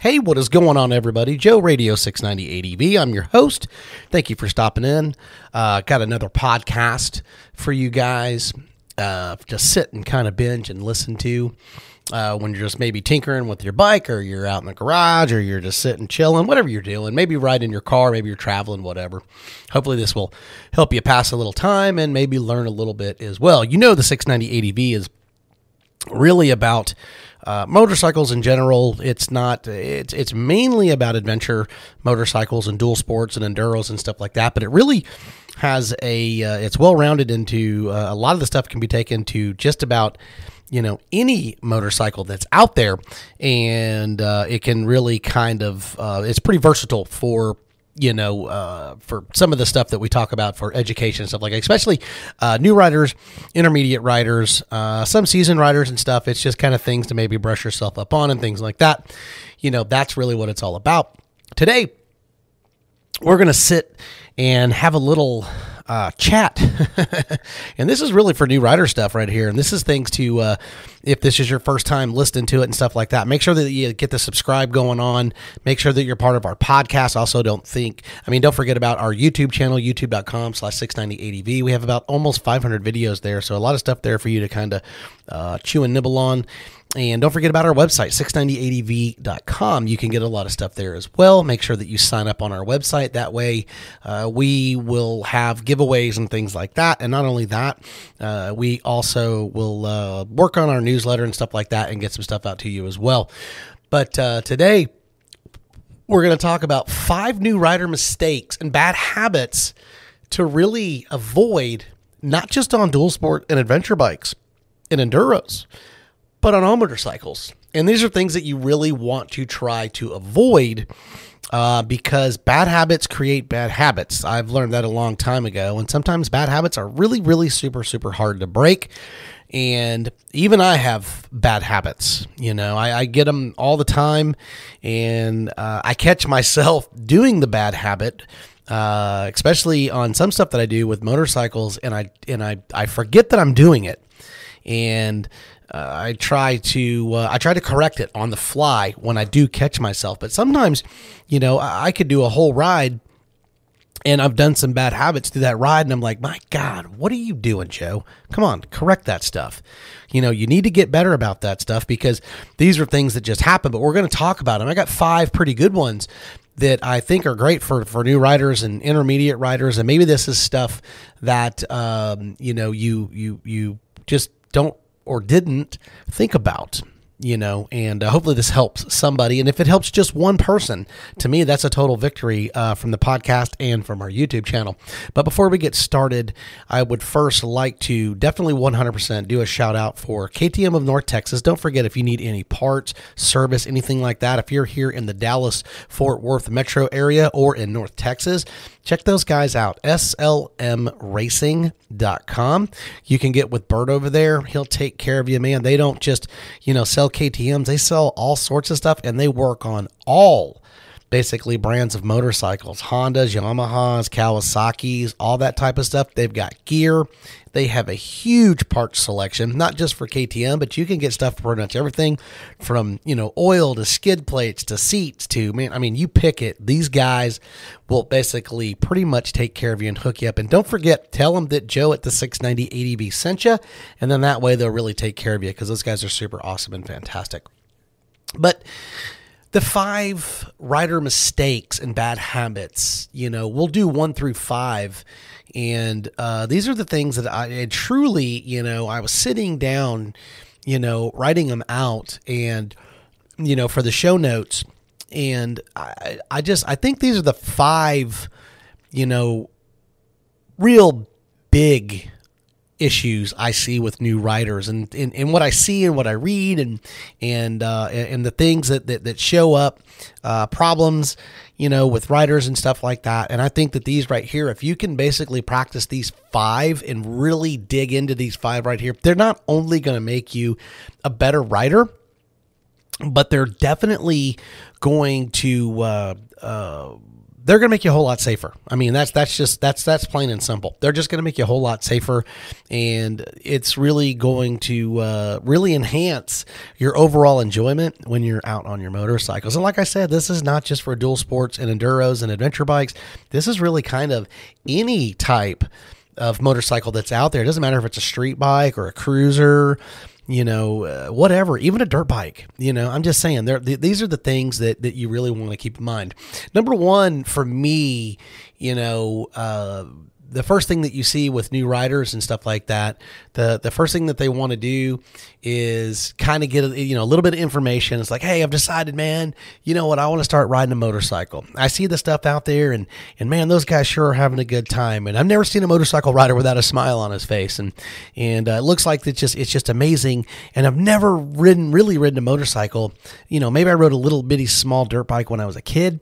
Hey, what is going on, everybody? Joe Radio 690 ADV. I'm your host. Thank you for stopping in. Got another podcast for you guys to sit and kind of binge and listen to when you're just maybe tinkering with your bike, or you're out in the garage, or you're just sitting chilling, whatever you're doing. Maybe riding your car, maybe you're traveling, whatever. Hopefully this will help you pass a little time and maybe learn a little bit as well. You know, the 690 ADV is really about motorcycles in general. It's mainly about adventure motorcycles and dual sports and enduros and stuff like that, but it really has it's well-rounded into a lot of the stuff can be taken to just about, any motorcycle that's out there, and it can really kind of, it's pretty versatile for some of the stuff that we talk about for education and stuff like that, especially new riders, intermediate riders, some seasoned riders and stuff. It's just kind of things to maybe brush yourself up on and things like that. That's really what it's all about. Today, we're going to sit and have a little chat. And this is really for new rider stuff right here. And this is things to, if this is your first time listening to it and stuff like that, make sure that you get the subscribe going on. Make sure that you're part of our podcast. Also, don't forget about our YouTube channel, youtube.com/690ADV. We have about almost 500 videos there. So a lot of stuff there for you to kind of chew and nibble on. And don't forget about our website, 690adv.com. You can get a lot of stuff there as well. Make sure that you sign up on our website. That way, we will have giveaways and things like that. And not only that, we also will work on our newsletter and stuff like that and get some stuff out to you as well. But today, we're going to talk about 5 new rider mistakes and bad habits to really avoid, not just on dual sport and adventure bikes and enduros, but on all motorcycles. And these are things that you really want to try to avoid because bad habits create bad habits. I've learned that a long time ago. And sometimes bad habits are really, really super, super hard to break. And even I have bad habits. I get them all the time. And I catch myself doing the bad habit, especially on some stuff that I do with motorcycles. And I forget that I'm doing it. And I try to correct it on the fly when I do catch myself. But sometimes, I could do a whole ride and I've done some bad habits through that ride. And I'm like, my God, what are you doing, Joe? Come on, correct that stuff. You need to get better about that stuff because these are things that just happen, but we're going to talk about them. I got 5 pretty good ones that I think are great for new riders and intermediate riders. And maybe this is stuff that, you just don't or didn't think about, and hopefully this helps somebody. And if it helps just one person, to me, that's a total victory from the podcast and from our YouTube channel. But before we get started, I would first like to definitely 100% do a shout out for KTM of North Texas. Don't forget, if you need any parts, service, anything like that, if you're here in the Dallas-Fort Worth metro area or in North Texas, check those guys out, slmracing.com. You can get with Bert over there. He'll take care of you, man. They don't just, sell KTMs. They sell all sorts of stuff, and they work on all basically brands of motorcycles, Hondas, Yamahas, Kawasaki's, all that type of stuff. They've got gear. They have a huge parts selection, not just for KTM, but you can get stuff for pretty much everything from, oil to skid plates to seats to, you pick it. These guys will basically pretty much take care of you and hook you up. And don't forget, tell them that Joe at the 690 ADV sent you, and then that way they'll really take care of you because those guys are super awesome and fantastic. But the 5 rider mistakes and bad habits, we'll do 1 through 5. And these are the things that I truly, I was sitting down, writing them out and, for the show notes. And I think these are the 5, real big issues I see with new riders and what I see and what I read and the things that show up, problems, with riders and stuff like that. And I think that these right here, if you can basically practice these 5 and really dig into these 5 right here, they're not only going to make you a better rider, but they're definitely going to they're going to make you a whole lot safer. I mean, that's plain and simple. They're just going to make you a whole lot safer, and it's really going to really enhance your overall enjoyment when you're out on your motorcycles. And like I said, this is not just for dual sports and enduros and adventure bikes. This is really kind of any type of motorcycle that's out there. It doesn't matter if it's a street bike or a cruiser, whatever, even a dirt bike. I'm just saying these are the things that you really want to keep in mind. Number one for me, the first thing that you see with new riders and stuff like that, the first thing that they want to do is kind of get a little bit of information. It's like, hey, I've decided, man, you know what, I want to start riding a motorcycle. I see the stuff out there, and man, those guys sure are having a good time. And I've never seen a motorcycle rider without a smile on his face, and it looks like it's just amazing. And I've never really ridden a motorcycle. Maybe I rode a little bitty small dirt bike when I was a kid.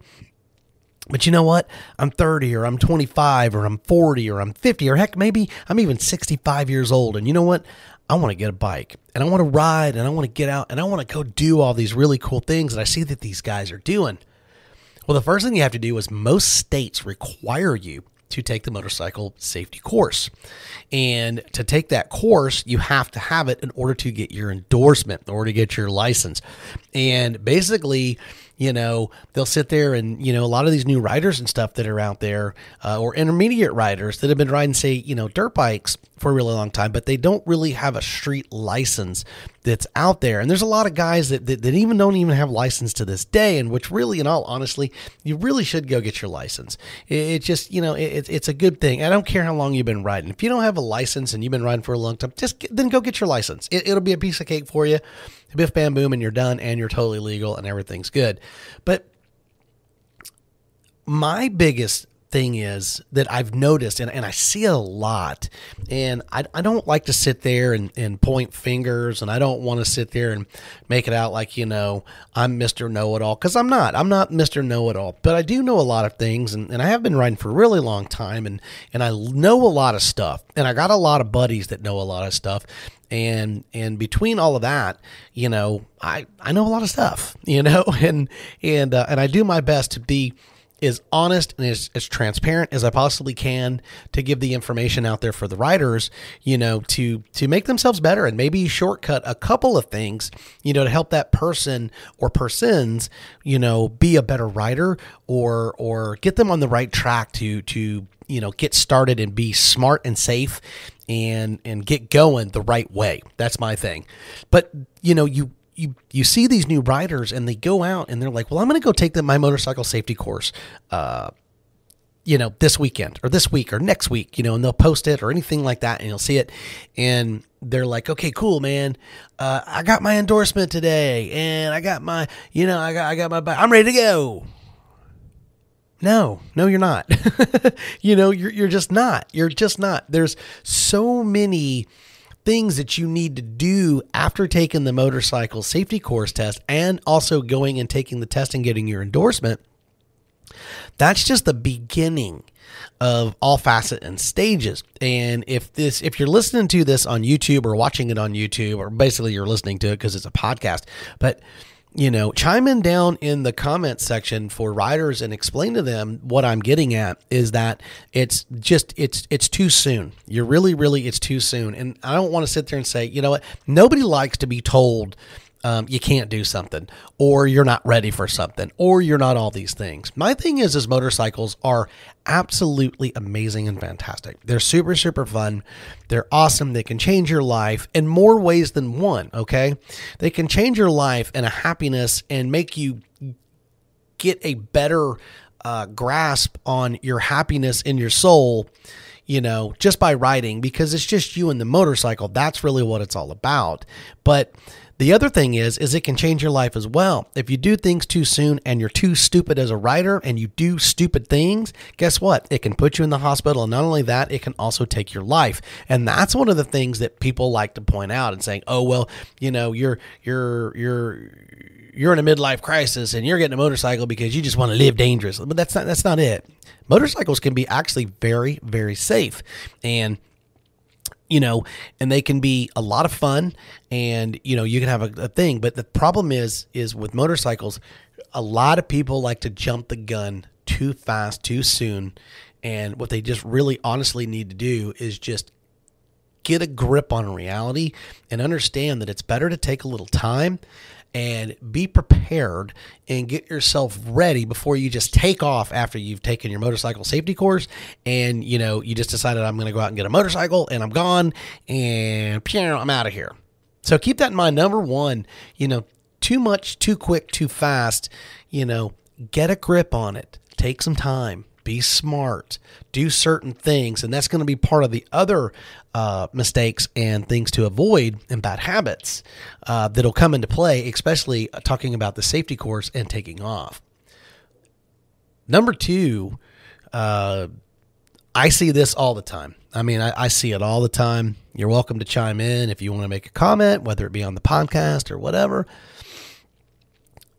But you know what? I'm 30 or I'm 25 or I'm 40 or I'm 50 or heck, maybe I'm even 65 years old. And you know what? I want to get a bike and I want to ride and I want to get out and I want to go do all these really cool things that I see that these guys are doing. Well, the first thing you have to do is most states require you to take the motorcycle safety course. And to take that course, you have to have it in order to get your endorsement, in order to get your license. And basically, they'll sit there and, a lot of these new riders and stuff that are out there, or intermediate riders that have been riding, say, dirt bikes for a really long time, but they don't really have a street license that's out there. And there's a lot of guys that even don't even have license to this day, and which really, in all honesty, you really should go get your license. It just, it's a good thing. I don't care how long you've been riding. If you don't have a license and you've been riding for a long time, then go get your license. It'll be a piece of cake for you. Biff, bam, boom, and you're done, and you're totally legal, and everything's good. But my biggest thing is that I've noticed, and I see it a lot, and I don't like to sit there and point fingers, and I don't want to sit there and make it out like, I'm Mr. Know-It-All, because I'm not Mr. Know-It-All, but I do know a lot of things, and I have been riding for a really long time, and I know a lot of stuff, and I got a lot of buddies that know a lot of stuff. And between all of that, I know a lot of stuff, and I do my best to be as honest and as transparent as I possibly can to give the information out there for the riders, to make themselves better and maybe shortcut a couple of things, to help that person or persons, be a better rider or get them on the right track to get started and be smart and safe and get going the right way. That's my thing. But, you see these new riders and they go out and they're like, well, I'm going to go take my motorcycle safety course, this weekend or this week or next week, and they'll post it or anything like that. And you'll see it. And they're like, okay, cool, man. I got my endorsement today and I got my, I got my bike. I'm ready to go. No, you're not. You're just not. You're just not. There's so many things that you need to do after taking the motorcycle safety course test and also going and taking the test and getting your endorsement. That's just the beginning of all facets and stages. And if you're listening to this on YouTube or watching it on YouTube, or basically you're listening to it because it's a podcast, but chime in down in the comments section for riders and explain to them what I'm getting at is that it's too soon. You're really, it's too soon. And I don't want to sit there and say, what, nobody likes to be told you can't do something, or you're not ready for something, or you're not all these things. My thing is motorcycles are absolutely amazing and fantastic. They're super, super fun. They're awesome. They can change your life in more ways than one, okay? They can change your life and a happiness and make you get a better grasp on your happiness in your soul, just by riding, because it's just you and the motorcycle. That's really what it's all about. But the other thing is it can change your life as well. If you do things too soon and you're too stupid as a rider and you do stupid things, guess what? It can put you in the hospital. And not only that, it can also take your life. And that's one of the things that people like to point out and saying, oh, well, you're in a midlife crisis and you're getting a motorcycle because you just want to live dangerous. But that's not it. Motorcycles can be actually very, very safe. And and they can be a lot of fun, and, you can have a thing. But the problem is with motorcycles, a lot of people like to jump the gun too fast, too soon. And what they just really honestly need to do is just get a grip on reality and understand that it's better to take a little time and be prepared and get yourself ready before you just take off after you've taken your motorcycle safety course and, you just decided I'm going to go out and get a motorcycle and I'm gone and I'm out of here. So keep that in mind. Number one, too much, too quick, too fast, get a grip on it. Take some time. Be smart, do certain things, and that's going to be part of the other mistakes and things to avoid and bad habits that'll come into play, especially talking about the safety course and taking off. Number two, I see this all the time. I see it all the time. You're welcome to chime in if you want to make a comment, whether it be on the podcast or whatever.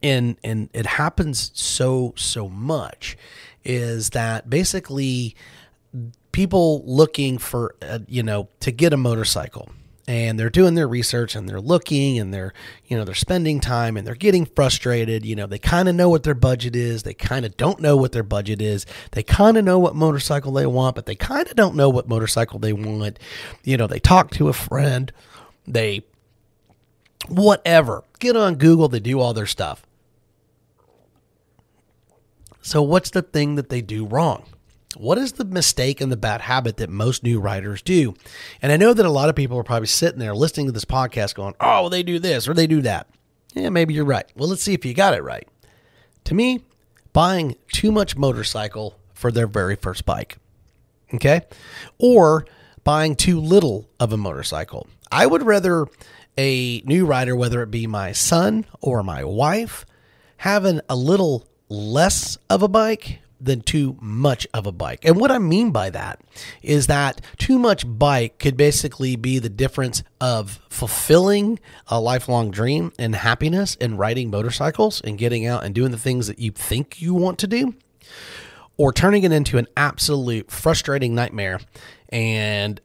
And it happens so much. Is that basically people looking for, to get a motorcycle, and they're doing their research and they're looking and they're spending time and they're getting frustrated. They kind of know what their budget is. They kind of don't know what their budget is. They kind of know what motorcycle they want, but they kind of don't know what motorcycle they want. They talk to a friend, whatever, get on Google, they do all their stuff. So what's the thing that they do wrong? What is the mistake and the bad habit that most new riders do? And I know that a lot of people are probably sitting there listening to this podcast going, oh, well, they do this or they do that. Yeah, maybe you're right. Well, let's see if you got it right. To me, buying too much motorcycle for their very first bike, okay? Or buying too little of a motorcycle. I would rather a new rider, whether it be my son or my wife, having a little less of a bike than too much of a bike. And what I mean by that is that too much bike could basically be the difference of fulfilling a lifelong dream and happiness in riding motorcycles and getting out and doing the things that you think you want to do, or turning it into an absolute frustrating nightmare and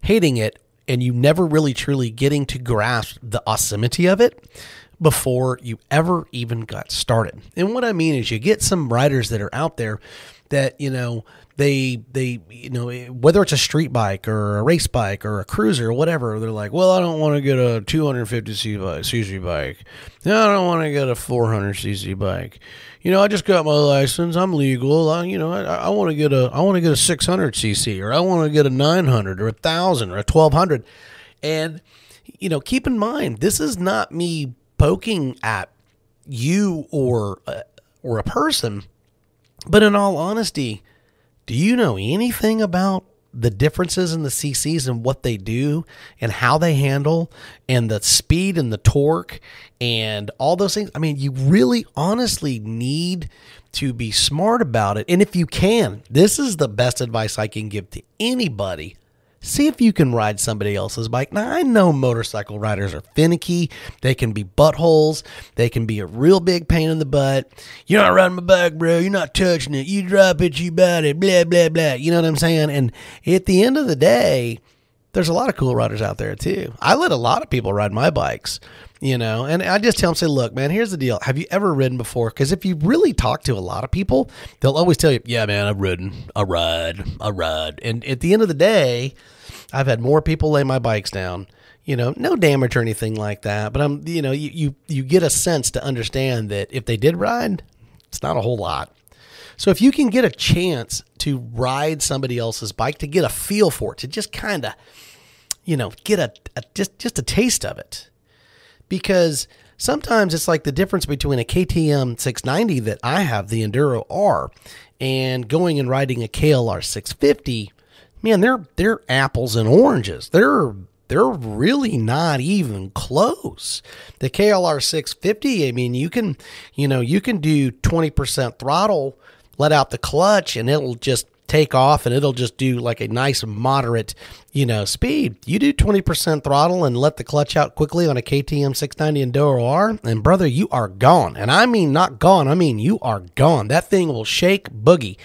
hating it, and you never really truly getting to grasp the awesomeness of it before you ever even got started. And what I mean is you get some riders that are out there that, they whether it's a street bike or a race bike or a cruiser or whatever, they're like, well, I don't want to get a 250cc bike. No, I don't want to get a 400cc bike. I just got my license. I'm legal. I want to get a 600cc, or I want to get a 900 or 1,000 or a 1,200. And, keep in mind, this is not me poking at you or a person, but in all honesty, do you know anything about the differences in the CCs and what they do and how they handle and the speed and the torque and all those things? You really honestly need to be smart about it. And if you can, this is the best advice I can give to anybody. See if you can ride somebody else's bike. Now, I know motorcycle riders are finicky. They can be buttholes. They can be a real big pain in the butt. You're not riding my bike, bro. You're not touching it. You drop it, you bite it, blah, blah, blah. You know what I'm saying? And at the end of the day, there's a lot of cool riders out there, too. I let a lot of people ride my bikes, and I just tell them, say, look, man, here's the deal. Have you ever ridden before? Because if you really talk to a lot of people, they'll always tell you, yeah, man, I've ridden. I ride. And at the end of the day, I've had more people lay my bikes down, no damage or anything like that. But you get a sense to understand that if they did ride, it's not a whole lot. So if you can get a chance to ride somebody else's bike, to get a feel for it, to just kind of, get just a taste of it. Because sometimes it's like the difference between a KTM 690 that I have, the Enduro R, and going and riding a KLR 650. Man, they're apples and oranges. They're really not even close. The KLR 650, you can do 20% throttle, let out the clutch, and it'll just take off and it'll just do like a nice moderate, speed. You do 20% throttle and let the clutch out quickly on a KTM 690 Enduro R, and brother, you are gone. And I mean not gone, I mean you are gone. That thing will shake boogie.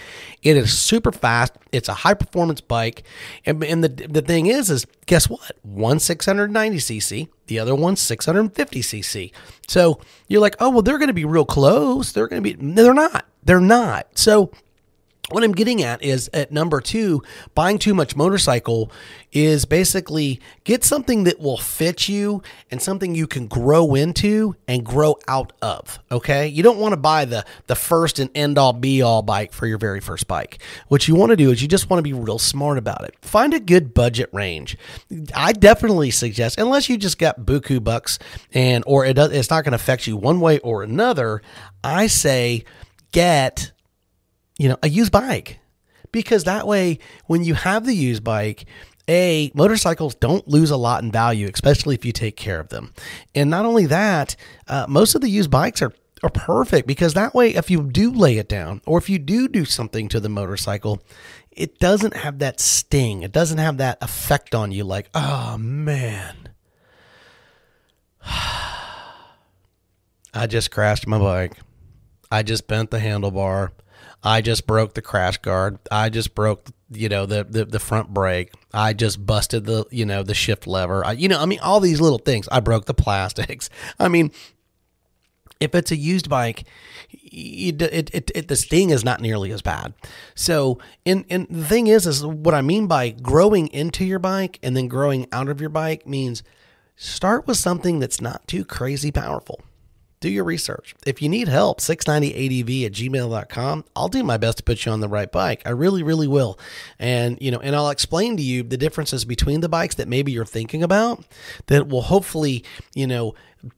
It is super fast. It's a high performance bike. And the thing is guess what? One's 690cc, the other one's 650cc. So you're like, oh, well, they're going to be real close. They're not. They're not. So what I'm getting at is at number 2, buying too much motorcycle is basically get something that will fit you and something you can grow into and grow out of. Okay. You don't want to buy the first and end all be all bike for your very first bike. What you want to do is you just want to be real smart about it. Find a good budget range. I definitely suggest, unless you just got buku bucks or it's not going to affect you one way or another, I say get a used bike, because that way, when you have the used bike, motorcycles don't lose a lot in value, especially if you take care of them. And not only that, most of the used bikes are perfect, because that way, if you do lay it down or if you do something to the motorcycle, it doesn't have that sting. It doesn't have that effect on you like, oh man, I just crashed my bike. I just bent the handlebar. I just broke the crash guard. I just broke, the front brake. I just busted the shift lever. All these little things. I broke the plastics. If it's a used bike, the sting is not nearly as bad. So, and the thing is what I mean by growing into your bike and then growing out of your bike means start with something that's not too crazy powerful. Do your research. If you need help, 690adv@gmail.com. I'll do my best to put you on the right bike. I really, really will. And, and I'll explain to you the differences between the bikes that maybe you're thinking about that will hopefully,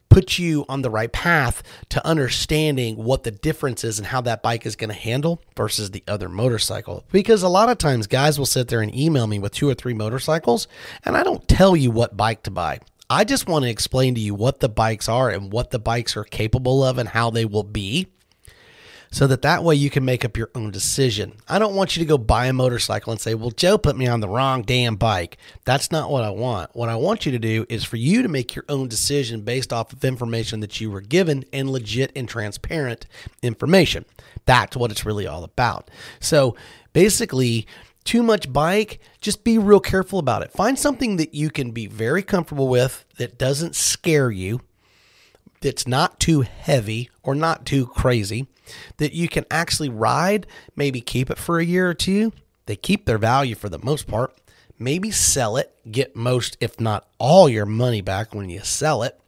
put you on the right path to understanding what the difference is and how that bike is going to handle versus the other motorcycle. Because a lot of times guys will sit there and email me with 2 or 3 motorcycles, and I don't tell you what bike to buy. I just want to explain to you what the bikes are and what the bikes are capable of and how they will be, so that way you can make up your own decision. I don't want you to go buy a motorcycle and say, well, Joe put me on the wrong damn bike. That's not what I want. What I want you to do is for you to make your own decision based off of information that you were given and legit and transparent information. That's what it's really all about. So basically, too much bike, just be real careful about it. Find something that you can be very comfortable with, that doesn't scare you, that's not too heavy or not too crazy, that you can actually ride, maybe keep it for a year or 2. They keep their value for the most part. Maybe sell it, get most, if not all, your money back when you sell it.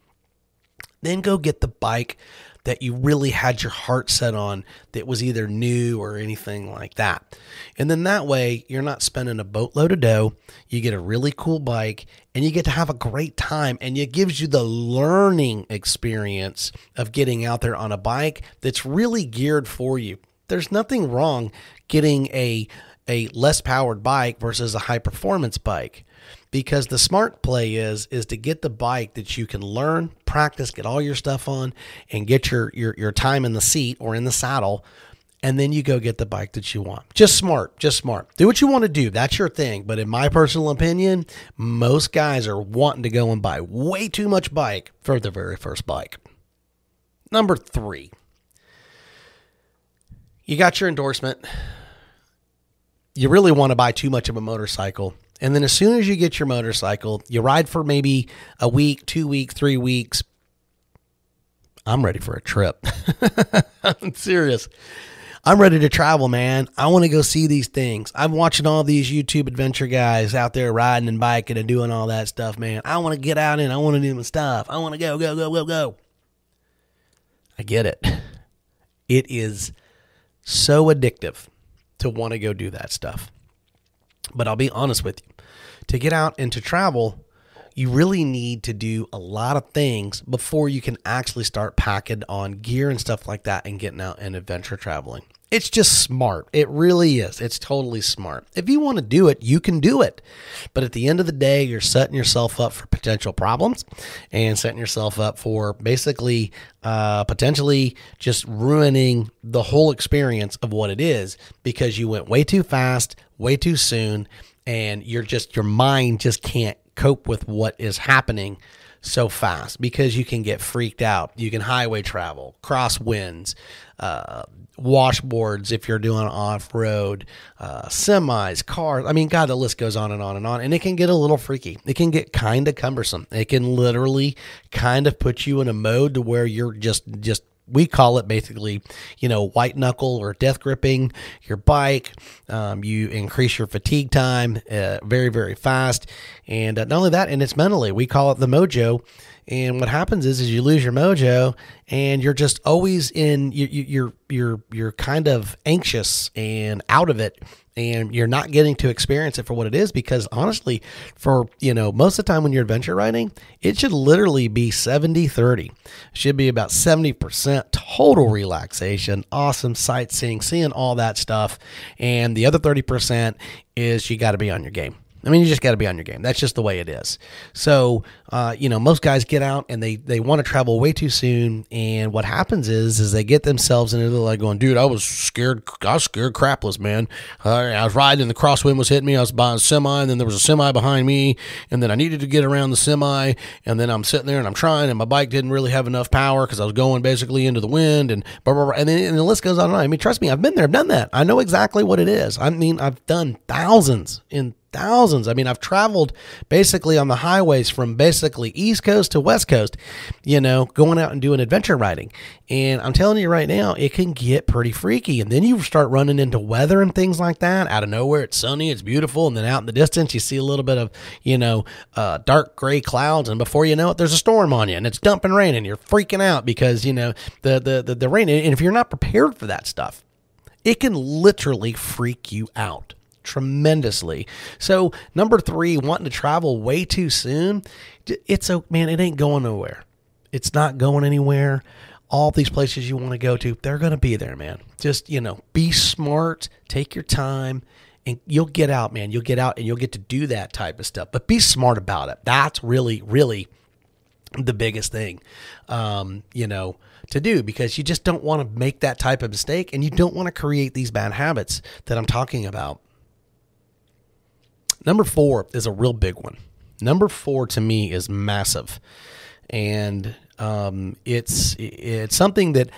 Then go get the bike that you really had your heart set on, that was either new or anything like that. And then that way you're not spending a boatload of dough. You get a really cool bike and you get to have a great time, and it gives you the learning experience of getting out there on a bike that's really geared for you. There's nothing wrong getting a less powered bike versus a high performance bike. Because the smart play is to get the bike that you can learn, practice, get all your stuff on, and get your time in the seat or in the saddle, and then you go get the bike that you want. Just smart. Do what you want to do. That's your thing. But in my personal opinion, most guys are wanting to go and buy way too much bike for their very first bike. Number 3, you got your endorsement. You really want to buy too much of a motorcycle. And then as soon as you get your motorcycle, you ride for maybe a week, 2 weeks, 3 weeks. I'm ready for a trip. I'm serious. I'm ready to travel, man. I want to go see these things. I'm watching all these YouTube adventure guys out there riding and biking and doing all that stuff, man. I want to get out and I want to do my stuff. I want to go. I get it. It is so addictive to want to go do that stuff. But I'll be honest with you. To get out and to travel, you really need to do a lot of things before you can actually start packing on gear and stuff like that and getting out and adventure traveling. It's just smart. It really is. It's totally smart. If you want to do it, you can do it. But at the end of the day, you're setting yourself up for potential problems and setting yourself up for basically potentially just ruining the whole experience of what it is because you went way too fast, way too soon, and your mind just can't cope with what is happening so fast because you can get freaked out. You can highway travel, crosswinds, washboards if you're doing off-road, semis, cars. I mean, God, the list goes on and on and on. And it can get a little freaky. It can get kind of cumbersome. It can literally kind of put you in a mode to where you're just we call it basically, white knuckle or death gripping your bike. You increase your fatigue time very, very fast. And not only that, and it's mentally, we call it the mojo. And what happens is you lose your mojo and you're just always you're kind of anxious and out of it. And you're not getting to experience it for what it is because honestly, for, most of the time when you're adventure riding, it should literally be 70-30. It should be about 70% total relaxation, awesome sightseeing, seeing all that stuff. And the other 30% is you got to be on your game. I mean, you just got to be on your game. That's just the way it is. So, most guys get out and they want to travel way too soon. And what happens is they get themselves into like going, dude, I was scared crapless, man. I was riding and the crosswind was hitting me. I was buying a semi and then there was a semi behind me. And then I needed to get around the semi. And then I'm sitting there and I'm trying and my bike didn't really have enough power because I was going basically into the wind and blah, blah, blah. And then the list goes on and on. I mean, trust me, I've been there, I've done that. I know exactly what it is. I mean, I've done thousands. I mean, I've traveled basically on the highways from basically East Coast to West Coast, going out and doing adventure riding. And I'm telling you right now, it can get pretty freaky. And then you start running into weather and things like that. Out of nowhere, it's sunny, it's beautiful. And then out in the distance, you see a little bit of, dark gray clouds. And before you know it, there's a storm on you and it's dumping rain and you're freaking out because, the rain. And if you're not prepared for that stuff, it can literally freak you out tremendously. So number 3, wanting to travel way too soon. It ain't going nowhere. It's not going anywhere. All these places you want to go to, they're going to be there, man. Just, be smart, take your time, and you'll get out, man. You'll get out and you'll get to do that type of stuff, but be smart about it. That's really, really the biggest thing, to do, because you just don't want to make that type of mistake and you don't want to create these bad habits that I'm talking about. Number 4 is a real big one. Number 4 to me is massive. And it's something that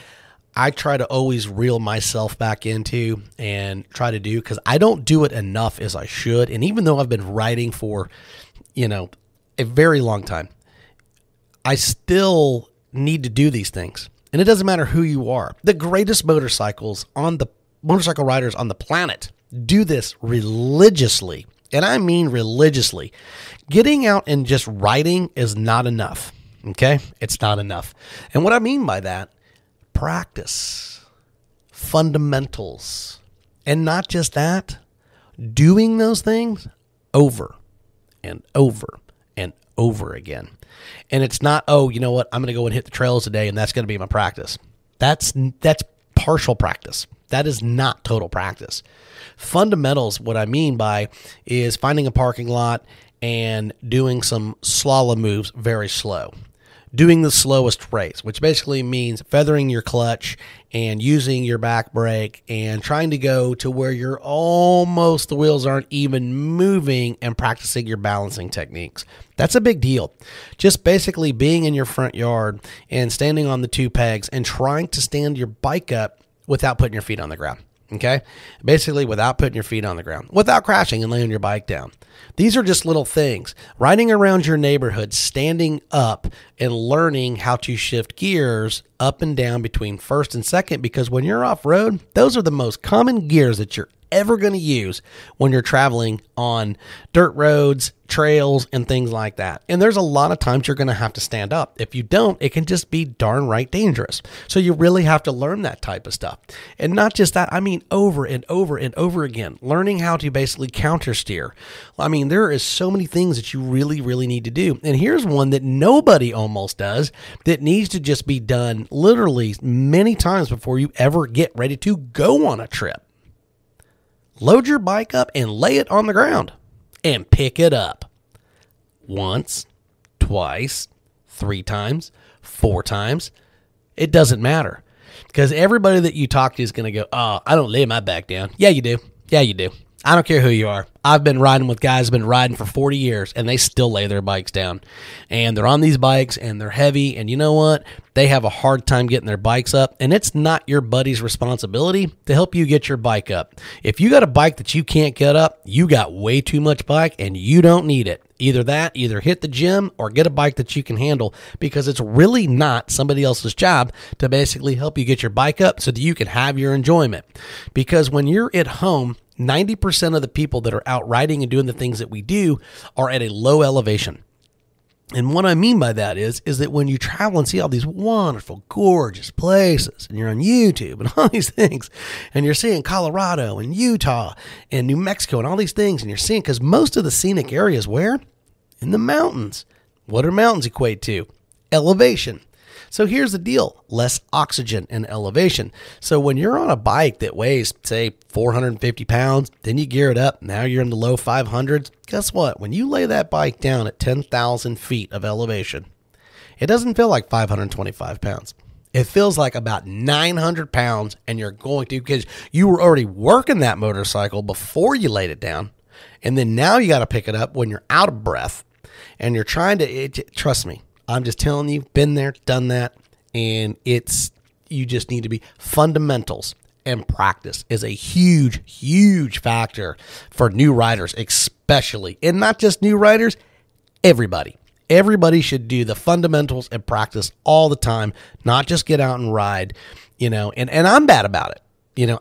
I try to always reel myself back into and try to do because I don't do it enough as I should. And even though I've been riding for, a very long time, I still need to do these things. And it doesn't matter who you are. The greatest motorcycle riders on the planet do this religiously. And I mean religiously. Getting out and just riding is not enough. Okay? It's not enough. And what I mean by that, practice, fundamentals, and not just that, doing those things over and over and over again. And it's not, you know what, I'm going to go and hit the trails today and that's going to be my practice. That's partial practice. That is not total practice. Fundamentals, what I mean by is finding a parking lot and doing some slalom moves very slow. Doing the slowest race, which basically means feathering your clutch and using your back brake and trying to go to where you're almost, the wheels aren't even moving, and practicing your balancing techniques. That's a big deal. Just basically being in your front yard and standing on the 2 pegs and trying to stand your bike up without putting your feet on the ground. Okay? Basically without putting your feet on the ground, without crashing and laying your bike down. These are just little things. Riding around your neighborhood, standing up and learning how to shift gears up and down between first and second, because when you're off-road, those are the most common gears that you're ever going to use when you're traveling on dirt roads, trails, and things like that. And there's a lot of times you're going to have to stand up. If you don't, it can just be darn right dangerous. So you really have to learn that type of stuff. And not just that, I mean, over and over and over again, learning how to basically counter steer. I mean, there is so many things that you really, really need to do. And here's one that nobody almost does that needs to just be done literally many times before you ever get ready to go on a trip. Load your bike up and lay it on the ground and pick it up. Once, twice, 3 times, 4 times. It doesn't matter. Because everybody that you talk to is going to go, oh, I don't lay my bike down. Yeah, you do. Yeah, you do. I don't care who you are. I've been riding with guys who've been riding for 40 years, and they still lay their bikes down. And they're on these bikes, and they're heavy, and you know what? They have a hard time getting their bikes up, and it's not your buddy's responsibility to help you get your bike up. If you got a bike that you can't get up, you got way too much bike, and you don't need it. Either hit the gym or get a bike that you can handle, because it's really not somebody else's job to basically help you get your bike up so that you can have your enjoyment. Because when you're at home, 90% of the people that are out riding and doing the things that we do are at a low elevation. And what I mean by that is that when you travel and see all these wonderful, gorgeous places, and you're on YouTube and all these things, and you're seeing Colorado and Utah and New Mexico and all these things, and you're seeing, because most of the scenic areas where? In the mountains. What do mountains equate to? Elevation. So here's the deal, less oxygen and elevation. So when you're on a bike that weighs, say, 450 pounds, then you gear it up, now you're in the low 500s, guess what? When you lay that bike down at 10,000 feet of elevation, it doesn't feel like 525 pounds. It feels like about 900 pounds, and you're going to, because you were already working that motorcycle before you laid it down, and then now you got to pick it up when you're out of breath, and you're trying to, trust me, I'm just telling you, been there, done that, and you just need to be fundamentals, and practice is a huge, huge factor for new riders, especially, and not just new riders, everybody. Everybody should do the fundamentals and practice all the time, not just get out and ride, and I'm bad about it.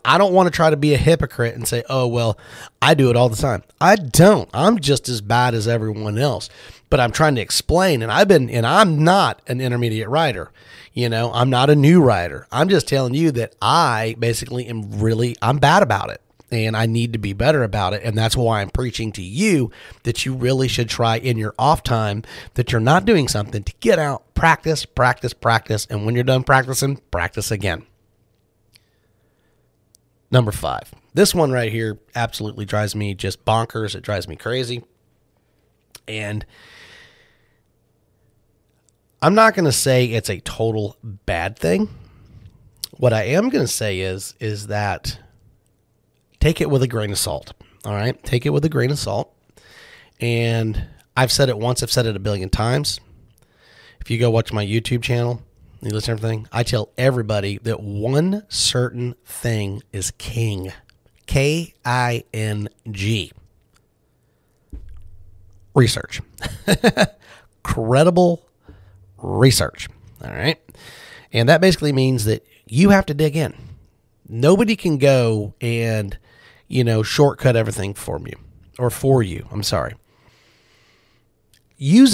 I don't want to try to be a hypocrite and say, oh, well, I do it all the time. I don't. I'm just as bad as everyone else. But I'm trying to explain, and I'm not an intermediate rider. I'm not a new rider. I'm just telling you that I basically I'm bad about it, and I need to be better about it. And that's why I'm preaching to you that you really should try in your off time, that you're not doing something, to get out, practice, practice, practice. And when you're done practicing, practice again. Number 5. This one right here absolutely drives me just bonkers. It drives me crazy. And I'm not going to say it's a total bad thing. What I am going to say is that take it with a grain of salt. All right? Take it with a grain of salt. And I've said it once. I've said it a billion times. If you go watch my YouTube channel, you listen to everything, I tell everybody that one certain thing is king. K-I-N-G. Research. Credible research. All right. And that basically means that you have to dig in. Nobody can go and, shortcut everything for you. I'm sorry. This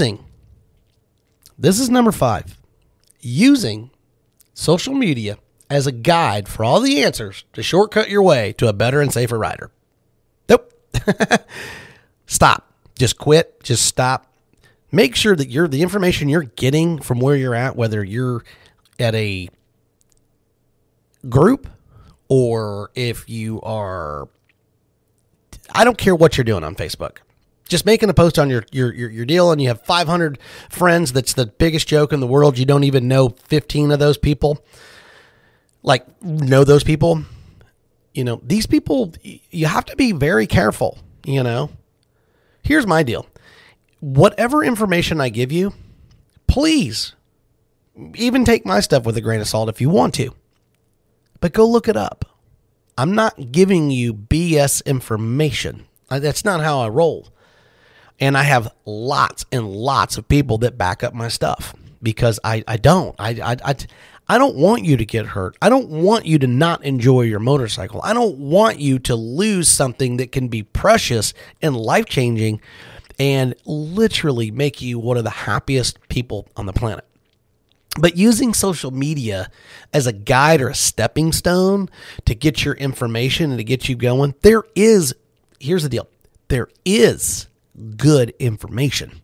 is number 5. Using social media as a guide for all the answers to shortcut your way to a better and safer rider. Nope. Stop. Just quit. Just stop. Make sure that the information you're getting from where you're at, whether you're at a group or if you are, I don't care what you're doing on Facebook. Just making a post on your deal, and you have 500 friends. That's the biggest joke in the world. You don't even know 15 of those people. Know those people. These people, you have to be very careful, Here's my deal. Whatever information I give you, please, even take my stuff with a grain of salt if you want to. But go look it up. I'm not giving you BS information. That's not how I roll. And I have lots and lots of people that back up my stuff, because I don't. I don't want you to get hurt. I don't want you to not enjoy your motorcycle. I don't want you to lose something that can be precious and life-changing and literally make you one of the happiest people on the planet. But using social media as a guide or a stepping stone to get your information and to get you going, here's the deal. There is good information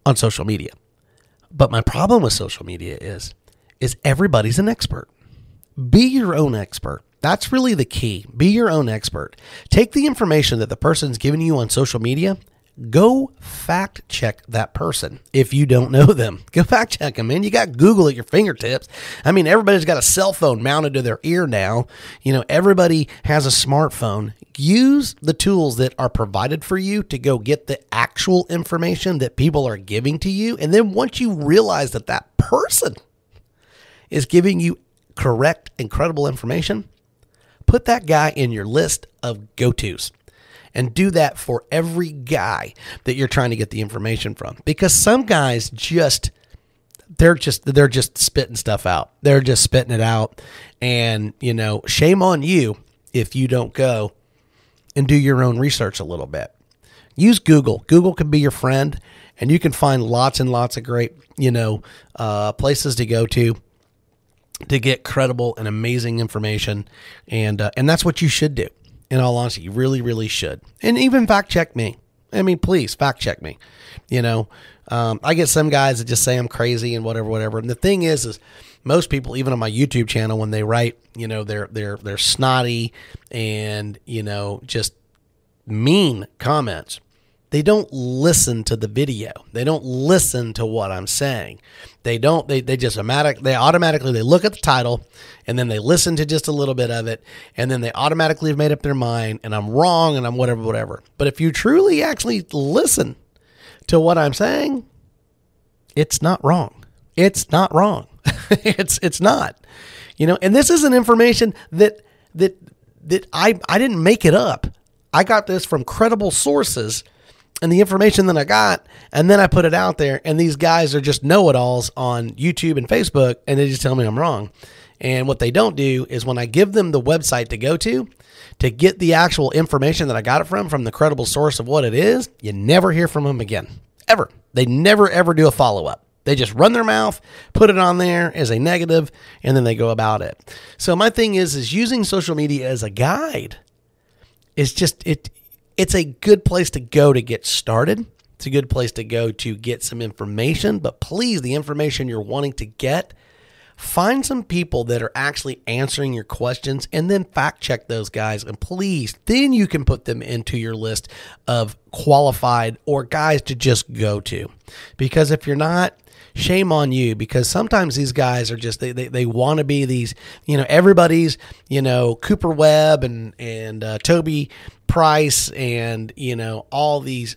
on social media. But my problem with social media is everybody's an expert. Be your own expert. That's really the key. Be your own expert. Take the information that the person's giving you on social media. Go fact check that person. If you don't know them, go fact check them, man. You got Google at your fingertips. I mean, everybody's got a cell phone mounted to their ear now. Everybody has a smartphone. Use the tools that are provided for you to go get the actual information that people are giving to you. And then once you realize that that person is giving you correct and credible information, put that guy in your list of go-tos. And do that for every guy that you're trying to get the information from. Because some guys they're just spitting stuff out. They're just spitting it out. And, shame on you if you don't go and do your own research a little bit. Use Google. Google can be your friend, and you can find lots and lots of great, places to go to get credible and amazing information. And that's what you should do. In all honesty, you really, really should. And even fact check me. I mean, please fact check me. I get some guys that just say I'm crazy and whatever. And the thing is most people, even on my YouTube channel, when they write, they're snotty and, just mean comments. They don't listen to the video. They don't listen to what I'm saying. They automatically look at the title and then they listen to just a little bit of it. And then they automatically have made up their mind and I'm wrong and I'm whatever. But if you truly actually listen to what I'm saying, it's not wrong. It's not wrong. It's not, and this isn't information that I didn't make it up. I got this from credible sources and the information that I got, and then I put it out there, and these guys are just know-it-alls on YouTube and Facebook, and they just tell me I'm wrong. And what they don't do is when I give them the website to go to get the actual information that I got it from the credible source of what it is, you never hear from them again, ever. They never, ever do a follow-up. They just run their mouth, put it on there as a negative, and then they go about it. So my thing is using social media as a guide is just it's a good place to go to get started. It's a good place to go to get some information. But please, the information you're wanting to get, find some people that are actually answering your questions and then fact check those guys. And please, then you can put them into your list of qualified or guys to just go to. Because if you're not, shame on you, because sometimes these guys are just, they want to be these, everybody's, Cooper Webb and Toby Price and, all these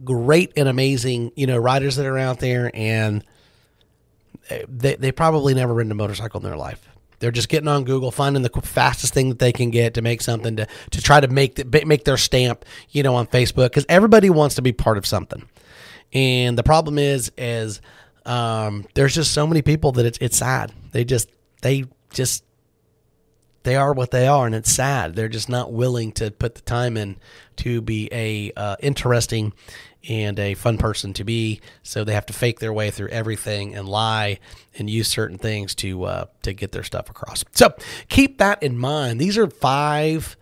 great and amazing, riders that are out there, and they probably never ridden a motorcycle in their life. They're just getting on Google, finding the fastest thing that they can get to make something to try to make their stamp, on Facebook, because everybody wants to be part of something. And the problem is there's just so many people that it's sad. They are what they are, and it's sad. They're just not willing to put the time in to be a interesting and a fun person to be. So they have to fake their way through everything and lie and use certain things to get their stuff across. So keep that in mind. These are 5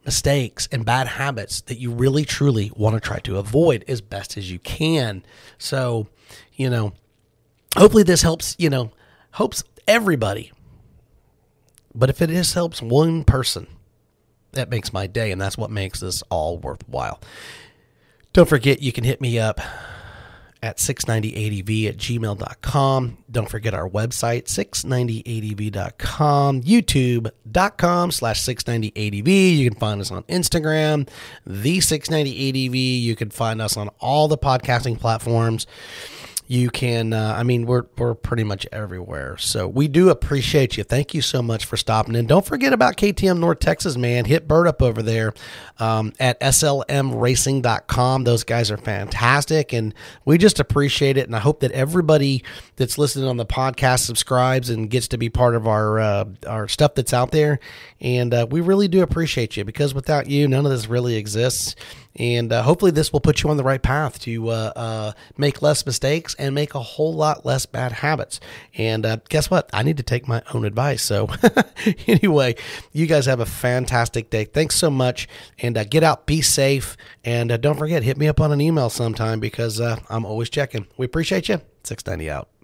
mistakes and bad habits that you really, truly want to try to avoid as best as you can. So, hopefully this helps everybody. But if it just helps one person, that makes my day, and that's what makes this all worthwhile. Don't forget, you can hit me up at 690adv@gmail.com. Don't forget our website, 690adv.com, youtube.com/690adv. You can find us on Instagram, the 690adv. You can find us on all the podcasting platforms. You can, we're pretty much everywhere. So we do appreciate you. Thank you so much for stopping in. Don't forget about KTM North Texas, man. Hit Bird up over there at slmracing.com. Those guys are fantastic, and we just appreciate it. And I hope that everybody that's listening on the podcast subscribes and gets to be part of our stuff that's out there. And we really do appreciate you, because without you, none of this really exists. And hopefully this will put you on the right path to make less mistakes and make a whole lot less bad habits. And guess what? I need to take my own advice. So anyway, you guys have a fantastic day. Thanks so much. And get out, be safe. And don't forget, hit me up on an email sometime, because I'm always checking. We appreciate you. 690 out.